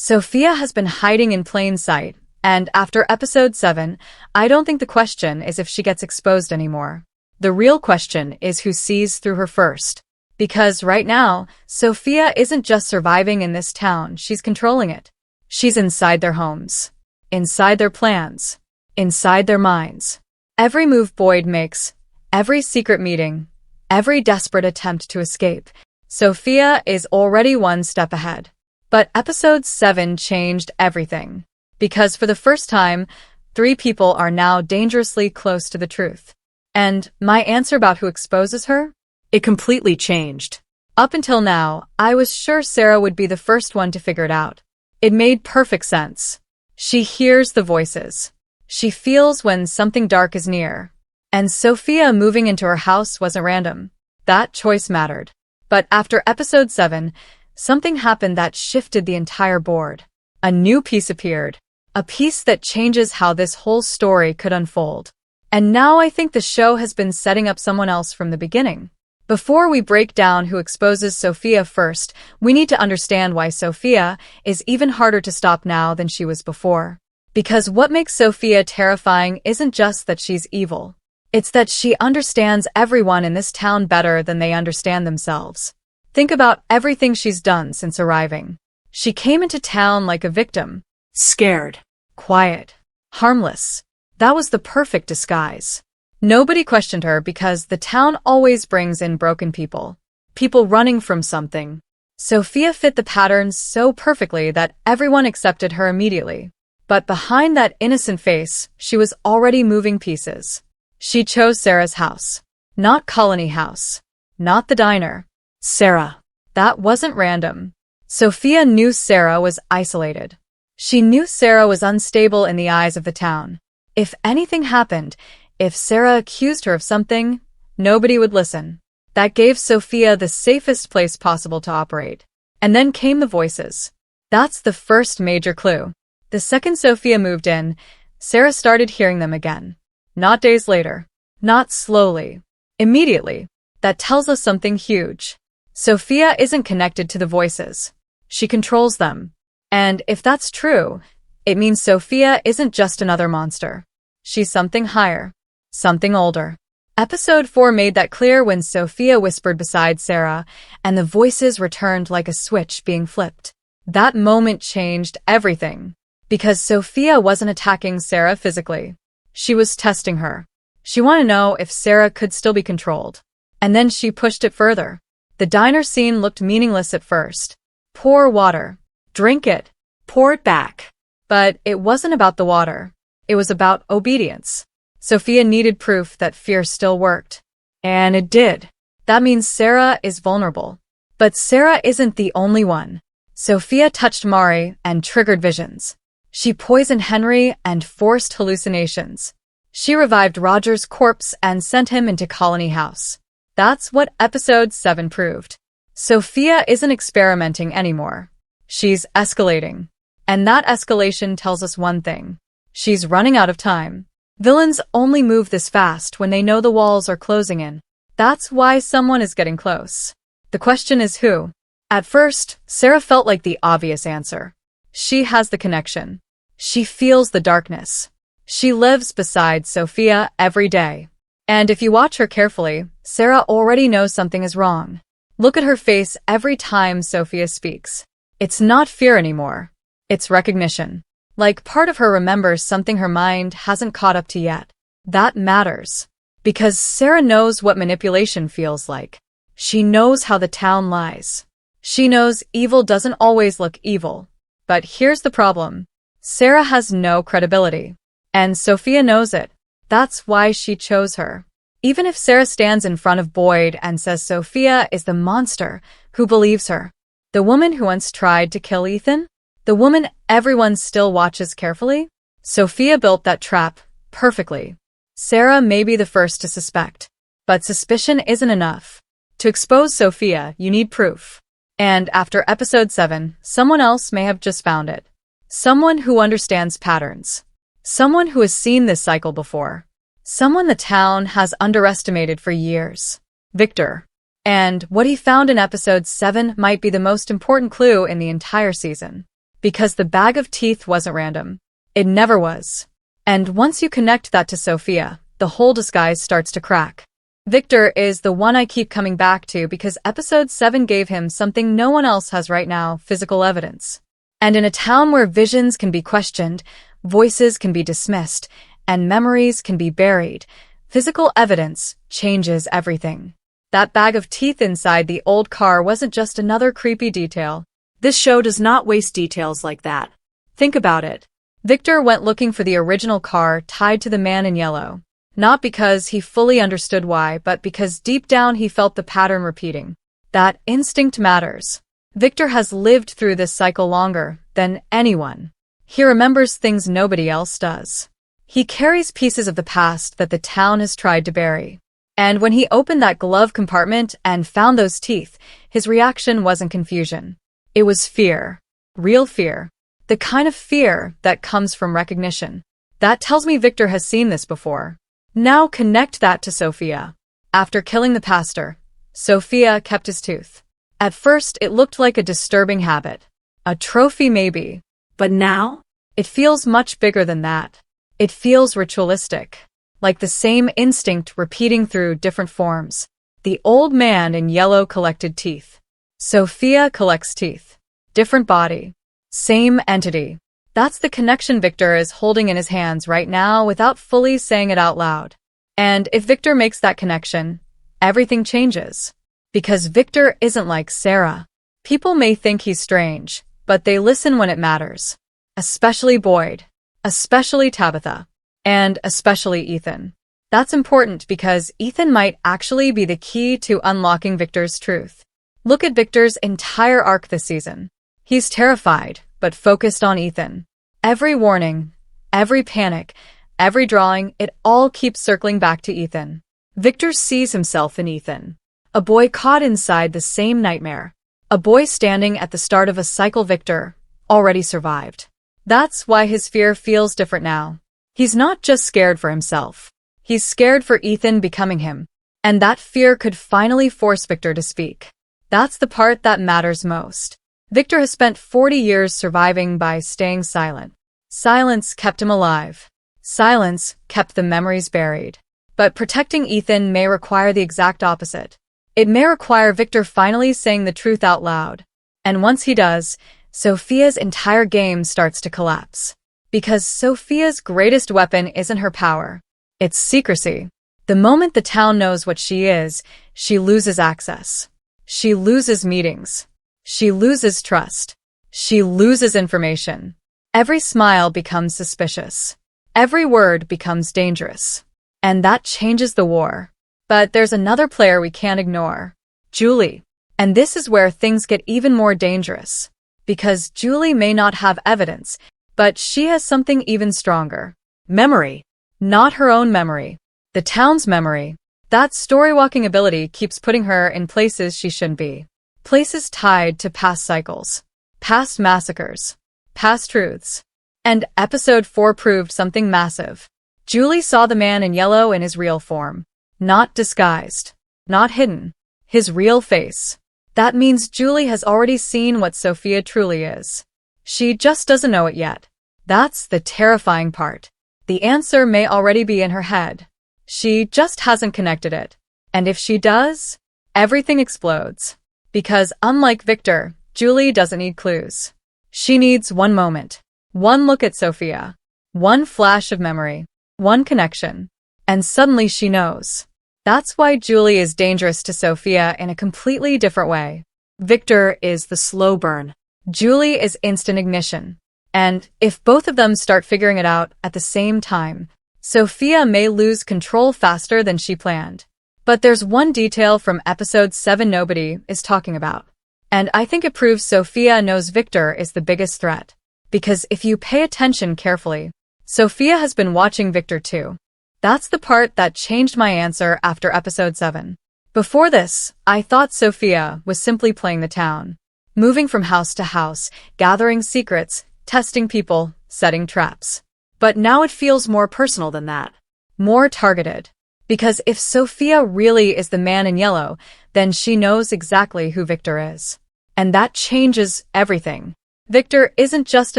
Sophia has been hiding in plain sight, and after episode 7, I don't think the question is if she gets exposed anymore. The real question is who sees through her first. Because right now, Sophia isn't just surviving in this town, she's controlling it. She's inside their homes, inside their plans, inside their minds. Every move Boyd makes, every secret meeting, every desperate attempt to escape, Sophia is already one step ahead. But episode 7 changed everything. Because for the first time, 3 people are now dangerously close to the truth. And my answer about who exposes her? It completely changed. Up until now, I was sure Sarah would be the first one to figure it out. It made perfect sense. She hears the voices. She feels when something dark is near. And Sophia moving into her house wasn't random. That choice mattered. But after episode 7, something happened that shifted the entire board. A new piece appeared. A piece that changes how this whole story could unfold. And now I think the show has been setting up someone else from the beginning. Before we break down who exposes Sophia first, we need to understand why Sophia is even harder to stop now than she was before. Because what makes Sophia terrifying isn't just that she's evil. It's that she understands everyone in this town better than they understand themselves. Think about everything she's done since arriving. She came into town like a victim. Scared. Quiet. Harmless. That was the perfect disguise. Nobody questioned her because the town always brings in broken people. People running from something. Sophia fit the patterns so perfectly that everyone accepted her immediately. But behind that innocent face, she was already moving pieces. She chose Sarah's house. Not Colony House. Not the diner. Sarah. That wasn't random. Sophia knew Sarah was isolated. She knew Sarah was unstable in the eyes of the town. If anything happened, if Sarah accused her of something, nobody would listen. That gave Sophia the safest place possible to operate. And then came the voices. That's the first major clue. The second Sophia moved in, Sarah started hearing them again. Not days later. Not slowly. Immediately. That tells us something huge. Sophia isn't connected to the voices. She controls them. And if that's true, it means Sophia isn't just another monster. She's something higher. Something older. Episode 4 made that clear when Sophia whispered beside Sarah, and the voices returned like a switch being flipped. That moment changed everything. Because Sophia wasn't attacking Sarah physically. She was testing her. She wanted to know if Sarah could still be controlled. And then she pushed it further. The diner scene looked meaningless at first. Pour water. Drink it. Pour it back. But it wasn't about the water. It was about obedience. Sophia needed proof that fear still worked. And it did. That means Sarah is vulnerable. But Sarah isn't the only one. Sophia touched Mari and triggered visions. She poisoned Henry and forced hallucinations. She revived Roger's corpse and sent him into Colony House. That's what episode 7 proved. Sophia isn't experimenting anymore. She's escalating. And that escalation tells us one thing. She's running out of time. Villains only move this fast when they know the walls are closing in. That's why someone is getting close. The question is who? At first, Sarah felt like the obvious answer. She has the connection. She feels the darkness. She lives beside Sophia every day. And if you watch her carefully, Sarah already knows something is wrong. Look at her face every time Sophia speaks. It's not fear anymore. It's recognition. Like part of her remembers something her mind hasn't caught up to yet. That matters. Because Sarah knows what manipulation feels like. She knows how the town lies. She knows evil doesn't always look evil. But here's the problem. Sarah has no credibility. And Sophia knows it. That's why she chose her. Even if Sarah stands in front of Boyd and says Sophia is the monster, who believes her? The woman who once tried to kill Ethan? The woman everyone still watches carefully? Sophia built that trap perfectly. Sarah may be the first to suspect. But suspicion isn't enough. To expose Sophia, you need proof. And after episode 7, someone else may have just found it. Someone who understands patterns. Someone who has seen this cycle before. Someone the town has underestimated for years. Victor. And what he found in episode 7 might be the most important clue in the entire season. Because the bag of teeth wasn't random. It never was. And once you connect that to Sophia, the whole disguise starts to crack. Victor is the one I keep coming back to because episode 7 gave him something no one else has right now, physical evidence. And in a town where visions can be questioned, voices can be dismissed, and memories can be buried, physical evidence changes everything. That bag of teeth inside the old car wasn't just another creepy detail. This show does not waste details like that. Think about it. Victor went looking for the original car tied to the man in yellow. Not because he fully understood why, but because deep down he felt the pattern repeating. That instinct matters. Victor has lived through this cycle longer than anyone. He remembers things nobody else does. He carries pieces of the past that the town has tried to bury. And when he opened that glove compartment and found those teeth, his reaction wasn't confusion. It was fear. Real fear. The kind of fear that comes from recognition. That tells me Victor has seen this before. Now connect that to Sophia. After killing the pastor, Sophia kept his tooth. At first, it looked like a disturbing habit. A trophy maybe. But now? It feels much bigger than that. It feels ritualistic. Like the same instinct repeating through different forms. The old man in yellow collected teeth. Sophia collects teeth. Different body. Same entity. That's the connection Victor is holding in his hands right now without fully saying it out loud. And if Victor makes that connection, everything changes. Because Victor isn't like Sarah. People may think he's strange, but they listen when it matters. Especially Boyd. Especially Tabitha. And especially Ethan. That's important because Ethan might actually be the key to unlocking Victor's truth. Look at Victor's entire arc this season. He's terrified, but focused on Ethan. Every warning, every panic, every drawing, it all keeps circling back to Ethan. Victor sees himself in Ethan. A boy caught inside the same nightmare. A boy standing at the start of a cycle Victor already survived. That's why his fear feels different now. He's not just scared for himself. He's scared for Ethan becoming him. And that fear could finally force Victor to speak. That's the part that matters most. Victor has spent 40 years surviving by staying silent. Silence kept him alive. Silence kept the memories buried. But protecting Ethan may require the exact opposite. It may require Victor finally saying the truth out loud. And once he does, Sophia's entire game starts to collapse. Because Sophia's greatest weapon isn't her power. It's secrecy. The moment the town knows what she is, she loses access. She loses meetings. She loses trust. She loses information. Every smile becomes suspicious. Every word becomes dangerous. And that changes the war. But there's another player we can't ignore. Julie. And this is where things get even more dangerous. Because Julie may not have evidence, but she has something even stronger. Memory. Not her own memory. The town's memory. That story-walking ability keeps putting her in places she shouldn't be. Places tied to past cycles. Past massacres. Past truths. And episode 4 proved something massive. Julie saw the man in yellow in his real form. Not disguised. Not hidden. His real face. That means Julie has already seen what Sophia truly is. She just doesn't know it yet. That's the terrifying part. The answer may already be in her head. She just hasn't connected it. And if she does, everything explodes. Because unlike Victor, Julie doesn't need clues. She needs one moment. One look at Sophia. One flash of memory. One connection. And suddenly she knows. That's why Julie is dangerous to Sophia in a completely different way. Victor is the slow burn. Julie is instant ignition. And if both of them start figuring it out at the same time, Sophia may lose control faster than she planned. But there's one detail from episode 7 nobody is talking about. And I think it proves Sophia knows Victor is the biggest threat. Because if you pay attention carefully, Sophia has been watching Victor too. That's the part that changed my answer after episode 7. Before this, I thought Sophia was simply playing the town. Moving from house to house, gathering secrets, testing people, setting traps. But now it feels more personal than that. More targeted. Because if Sophia really is the man in yellow, then she knows exactly who Victor is. And that changes everything. Victor isn't just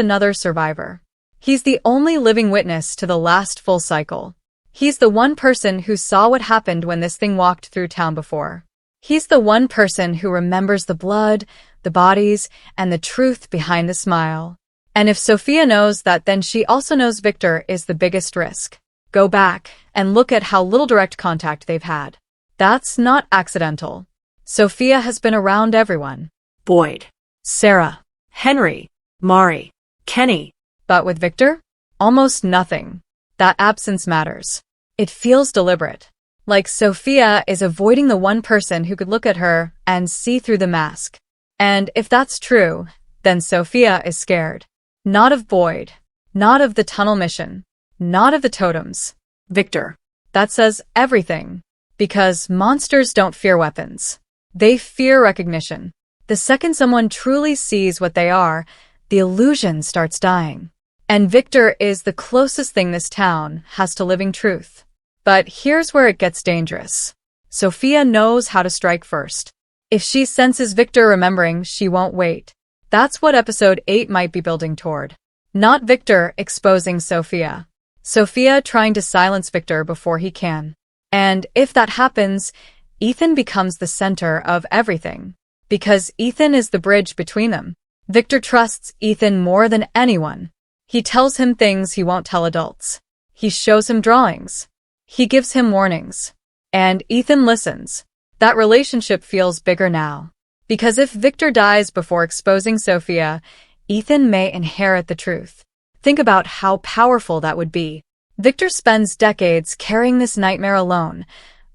another survivor. He's the only living witness to the last full cycle. He's the one person who saw what happened when this thing walked through town before. He's the one person who remembers the blood, the bodies, and the truth behind the smile. And if Sophia knows that, then she also knows Victor is the biggest risk. Go back and look at how little direct contact they've had. That's not accidental. Sophia has been around everyone. Boyd, Sarah, Henry, Mari, Kenny. But with Victor, almost nothing. That absence matters. It feels deliberate. Like Sophia is avoiding the one person who could look at her and see through the mask. And if that's true, then Sophia is scared. Not of Boyd. Not of the tunnel mission. Not of the totems. Victor. That says everything. Because monsters don't fear weapons. They fear recognition. The second someone truly sees what they are, the illusion starts dying. And Victor is the closest thing this town has to living truth. But here's where it gets dangerous. Sophia knows how to strike first. If she senses Victor remembering, she won't wait. That's what episode 8 might be building toward. Not Victor exposing Sophia. Sophia trying to silence Victor before he can. And if that happens, Ethan becomes the center of everything. Because Ethan is the bridge between them. Victor trusts Ethan more than anyone. He tells him things he won't tell adults. He shows him drawings. He gives him warnings. And Ethan listens. That relationship feels bigger now. Because if Victor dies before exposing Sophia, Ethan may inherit the truth. Think about how powerful that would be. Victor spends decades carrying this nightmare alone,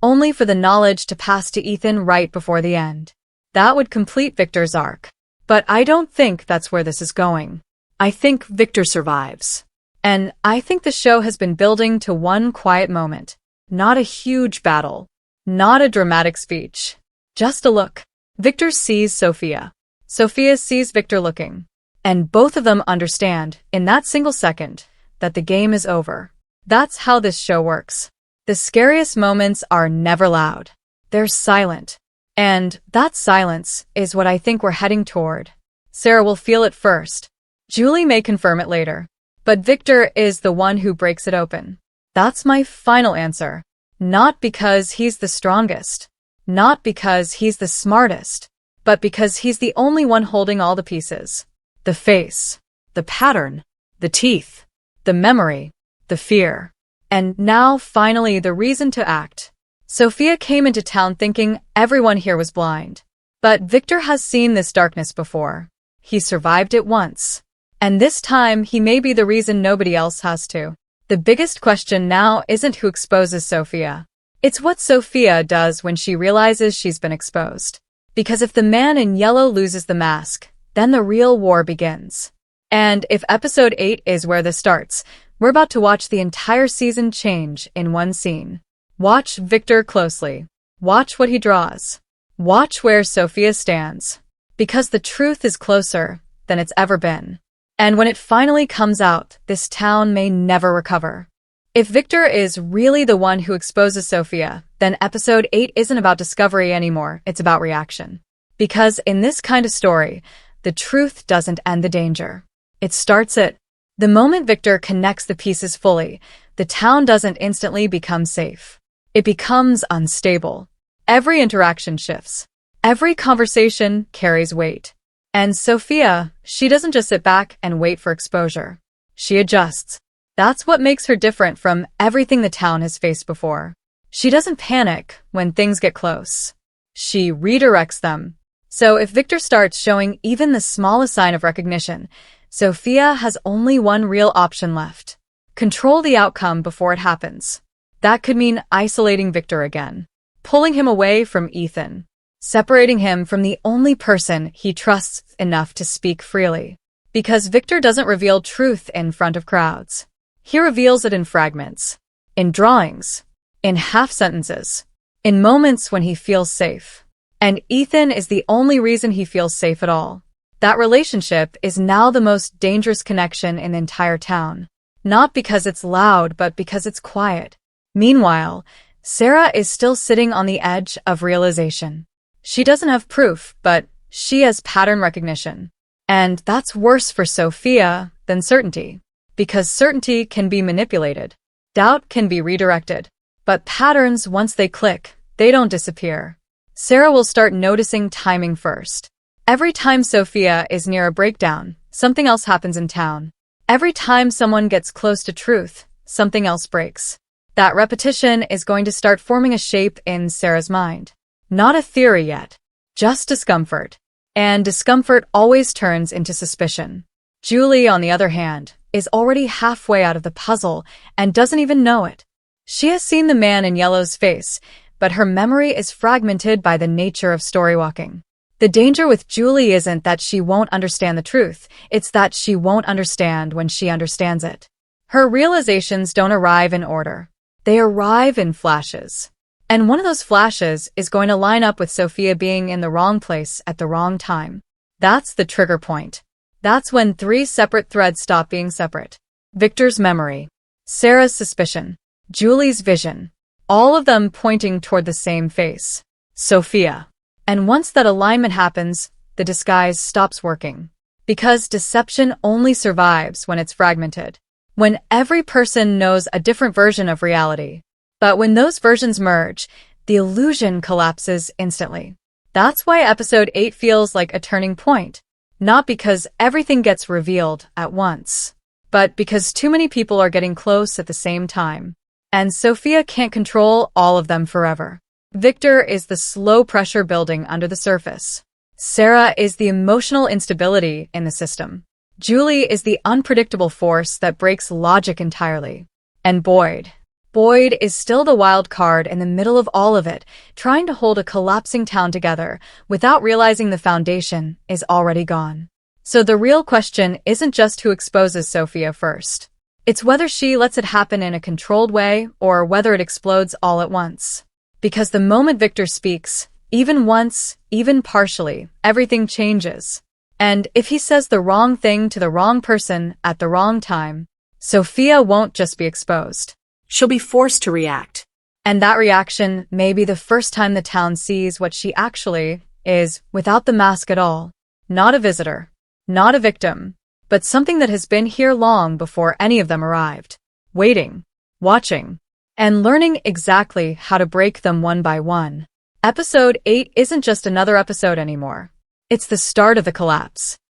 only for the knowledge to pass to Ethan right before the end. That would complete Victor's arc. But I don't think that's where this is going. I think Victor survives. And I think the show has been building to one quiet moment. Not a huge battle. Not a dramatic speech. Just a look. Victor sees Sophia. Sophia sees Victor looking. And both of them understand, in that single second, that the game is over. That's how this show works. The scariest moments are never loud. They're silent. And that silence is what I think we're heading toward. Sarah will feel it first. Julie may confirm it later. But Victor is the one who breaks it open. That's my final answer. Not because he's the strongest. Not because he's the smartest. But because he's the only one holding all the pieces. The face. The pattern. The teeth. The memory. The fear. And now, finally, the reason to act. Sophia came into town thinking everyone here was blind. But Victor has seen this darkness before. He survived it once. And this time, he may be the reason nobody else has to. The biggest question now isn't who exposes Sophia. It's what Sophia does when she realizes she's been exposed. Because if the man in yellow loses the mask, then the real war begins. And if episode 8 is where this starts, we're about to watch the entire season change in one scene. Watch Victor closely. Watch what he draws. Watch where Sophia stands. Because the truth is closer than it's ever been. And when it finally comes out, this town may never recover. If Victor is really the one who exposes Sophia, then episode 8 isn't about discovery anymore, it's about reaction. Because in this kind of story, the truth doesn't end the danger. It starts it. The moment Victor connects the pieces fully, the town doesn't instantly become safe. It becomes unstable. Every interaction shifts. Every conversation carries weight. And Sophia, she doesn't just sit back and wait for exposure. She adjusts. That's what makes her different from everything the town has faced before. She doesn't panic when things get close. She redirects them. So if Victor starts showing even the smallest sign of recognition, Sophia has only one real option left. Control the outcome before it happens. That could mean isolating Victor again. Pulling him away from Ethan. Separating him from the only person he trusts enough to speak freely. Because Victor doesn't reveal truth in front of crowds. He reveals it in fragments. In drawings. In half-sentences. In moments when he feels safe. And Ethan is the only reason he feels safe at all. That relationship is now the most dangerous connection in the entire town. Not because it's loud, but because it's quiet. Meanwhile, Sarah is still sitting on the edge of realization. She doesn't have proof, but she has pattern recognition. And that's worse for Sophia than certainty, because certainty can be manipulated. Doubt can be redirected. But patterns, once they click, they don't disappear. Sarah will start noticing timing first. Every time Sophia is near a breakdown, something else happens in town. Every time someone gets close to truth, something else breaks. That repetition is going to start forming a shape in Sarah's mind. Not a theory yet, just discomfort. And discomfort always turns into suspicion. Julie, on the other hand, is already halfway out of the puzzle and doesn't even know it. She has seen the man in yellow's face, but her memory is fragmented by the nature of storywalking. The danger with Julie isn't that she won't understand the truth, it's that she won't understand when she understands it. Her realizations don't arrive in order. They arrive in flashes. And one of those flashes is going to line up with Sophia being in the wrong place at the wrong time. That's the trigger point. That's when three separate threads stop being separate. Victor's memory, Sarah's suspicion, Julie's vision, all of them pointing toward the same face, Sophia. And once that alignment happens, the disguise stops working. Because deception only survives when it's fragmented. When every person knows a different version of reality. But when those versions merge, the illusion collapses instantly. That's why episode 8 feels like a turning point. Not because everything gets revealed at once, but because too many people are getting close at the same time. And Sophia can't control all of them forever. Victor is the slow pressure building under the surface. Sarah is the emotional instability in the system. Julie is the unpredictable force that breaks logic entirely. And Boyd is still the wild card in the middle of all of it, trying to hold a collapsing town together without realizing the foundation is already gone. So the real question isn't just who exposes Sophia first. It's whether she lets it happen in a controlled way or whether it explodes all at once. Because the moment Victor speaks, even once, even partially, everything changes. And if he says the wrong thing to the wrong person at the wrong time, Sophia won't just be exposed. She'll be forced to react. And that reaction may be the first time the town sees what she actually is without the mask at all. Not a visitor, not a victim, but something that has been here long before any of them arrived. Waiting, watching, and learning exactly how to break them one by one. Episode 8 isn't just another episode anymore. It's the start of the collapse.